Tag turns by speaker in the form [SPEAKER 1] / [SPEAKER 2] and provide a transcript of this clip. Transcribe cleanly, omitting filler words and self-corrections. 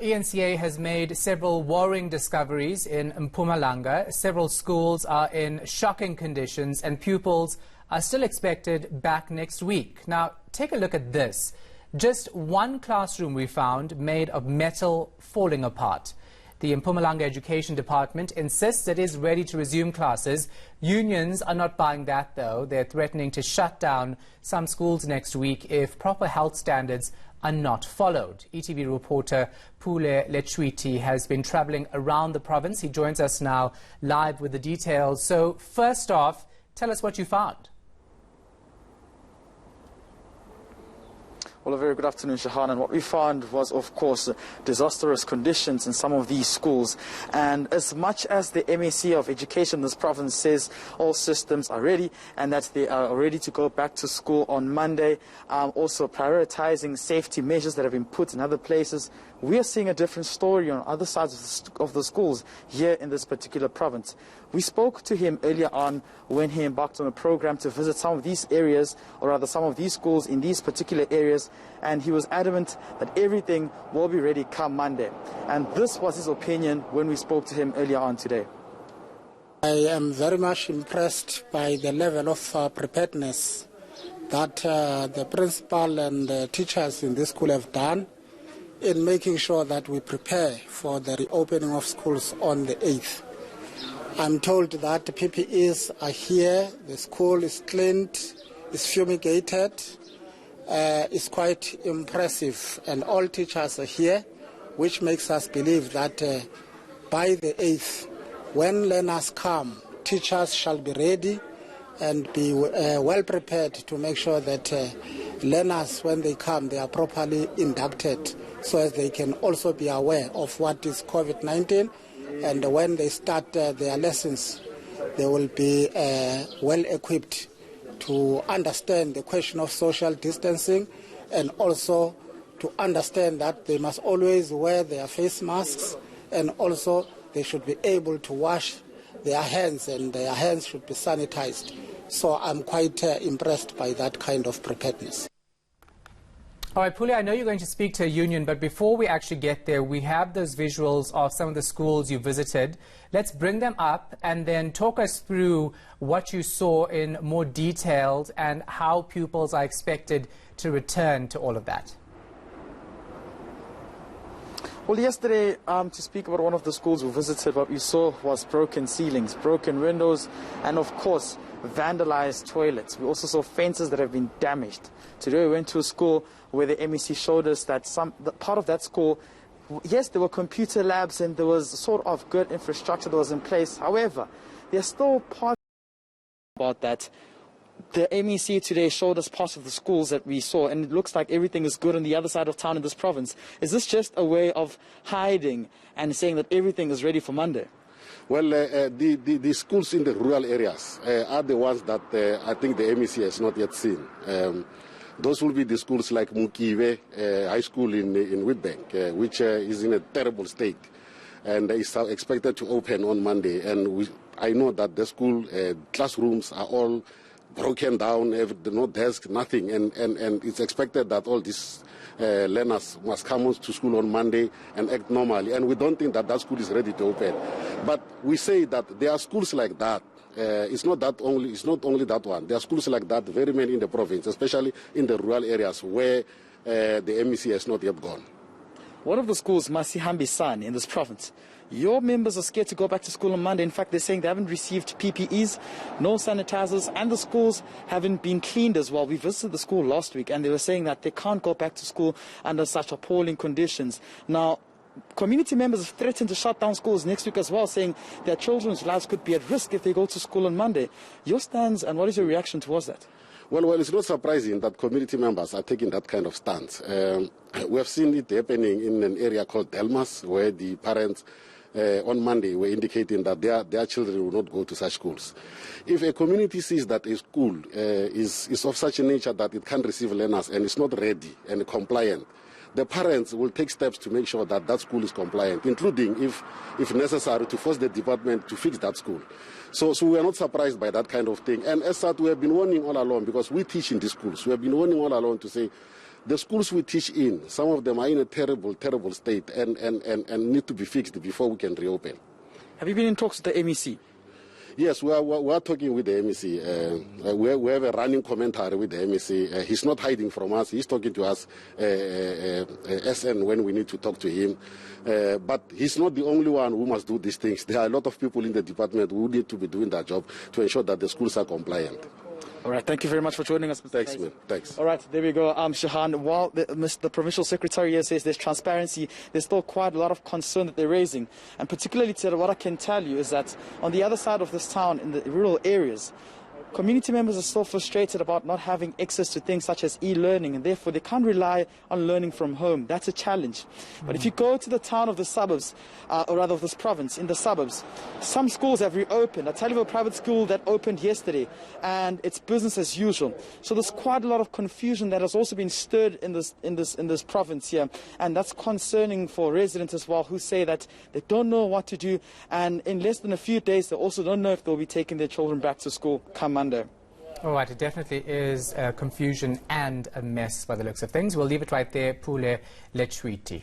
[SPEAKER 1] eNCA has made several worrying discoveries in Mpumalanga. Several schools are in shocking conditions and pupils are still expected back next week. Now, take a look at this. Just one classroom we found made of metal falling apart. The Mpumalanga Education Department insists it is ready to resume classes. Unions are not buying that, though. They're threatening to shut down some schools next week if proper health standards are not followed. ETV reporter Pule Lechwiti has been traveling around the province. He joins us now live with the details. So first off, tell us what you found.
[SPEAKER 2] Well, a very good afternoon, Shahan. And what we found was, of course, disastrous conditions in some of these schools. And as much as the MAC of Education in this province says all systems are ready and that they are ready to go back to school on Monday, also prioritizing safety measures that have been put in other places, we are seeing a different story on other sides of the schools here in this particular province. We spoke to him earlier on when he embarked on a program to visit some of these areas, or rather some of these schools in these particular areas, and he was adamant that everything will be ready come Monday. And this was his opinion when we spoke to him earlier on today.
[SPEAKER 3] I am very much impressed by the level of preparedness that the principal and the teachers in this school have done in making sure that we prepare for the reopening of schools on the 8th. I'm told that the PPEs are here, the school is cleaned, is fumigated. It's quite impressive, and all teachers are here, which makes us believe that by the 8th, when learners come, teachers shall be ready and be well prepared to make sure that learners, when they come, they are properly inducted, so as they can also be aware of what is COVID-19, and when they start their lessons, they will be well equipped to understand the question of social distancing, and also to understand that they must always wear their face masks, and also they should be able to wash their hands, and their hands should be sanitized. So I'm quite impressed by that kind of preparedness.
[SPEAKER 1] All right, Pule, I know you're going to speak to a union, but before we actually get there, we have those visuals of some of the schools you visited. Let's bring them up and then talk us through what you saw in more detail and how pupils are expected to return to all of that.
[SPEAKER 2] Well, yesterday, to speak about one of the schools we visited, what we saw was broken ceilings, broken windows, and of course, vandalized toilets. We also saw fences that have been damaged. Today we went to a school where the MEC showed us that part of that school, yes, there were computer labs and there was sort of good infrastructure that was in place. However, there's still parts about that. The MEC today showed us parts of the schools that we saw, and it looks like everything is good on the other side of town in this province. Is this just a way of hiding and saying that everything is ready for Monday?
[SPEAKER 4] Well, the schools in the rural areas are the ones that I think the MEC has not yet seen. Those will be the schools like Mukive High School in Witbank, which is in a terrible state and is expected to open on Monday. And I know that the school classrooms are all broken down, no desk, nothing, and it's expected that all these learners must come to school on Monday and act normally, and we don't think that that school is ready to open. But we say that there are schools like that. It's not only that one. There are schools like that, very many in the province, especially in the rural areas where the MEC has not yet gone.
[SPEAKER 2] One of the schools, Masihambi San, in this province, your members are scared to go back to school on Monday. In fact, they're saying they haven't received PPEs, no sanitizers, and the schools haven't been cleaned as well. We visited the school last week, and they were saying that they can't go back to school under such appalling conditions. Now, community members have threatened to shut down schools next week as well, saying their children's lives could be at risk if they go to school on Monday. Your stance, and what is your reaction towards that?
[SPEAKER 4] Well, it's not surprising that community members are taking that kind of stance. We have seen it happening in an area called Delmas, where the parents on Monday were indicating that their children will not go to such schools. If a community sees that a school is of such a nature that it can't receive learners and is not ready and compliant, the parents will take steps to make sure that that school is compliant, including, if necessary, to force the department to fix that school. So we are not surprised by that kind of thing. And as such, we have been warning all along, because we teach in these schools. We have been warning all along to say the schools we teach in, some of them are in a terrible, terrible state and need to be fixed before we can reopen.
[SPEAKER 2] Have you been in talks with the MEC?
[SPEAKER 4] Yes, we are talking with the MEC. We have a running commentary with the MEC. He's not hiding from us. He's talking to us SN when we need to talk to him. But he's not the only one who must do these things. There are a lot of people in the department who need to be doing that job to ensure that the schools are compliant.
[SPEAKER 2] All right, thank you very much for joining us, Mr.
[SPEAKER 4] Thanks, man. Thanks.
[SPEAKER 2] All right, there we go. Shahan, while the Provincial Secretary here says there's transparency, there's still quite a lot of concern that they're raising. And particularly, what I can tell you is that on the other side of this town, in the rural areas, community members are still frustrated about not having access to things such as e-learning, and therefore they can't rely on learning from home. That's a challenge. But if you go to the town of the suburbs, or rather of this province, in the suburbs, some schools have reopened. I tell you of a private school that opened yesterday, and it's business as usual. So there's quite a lot of confusion that has also been stirred in this province here, and that's concerning for residents as well, who say that they don't know what to do, and in less than a few days they also don't know if they'll be taking their children back to school come Monday.
[SPEAKER 1] All right, it definitely is confusion and a mess by the looks of things. We'll leave it right there, Pule Lechwiti.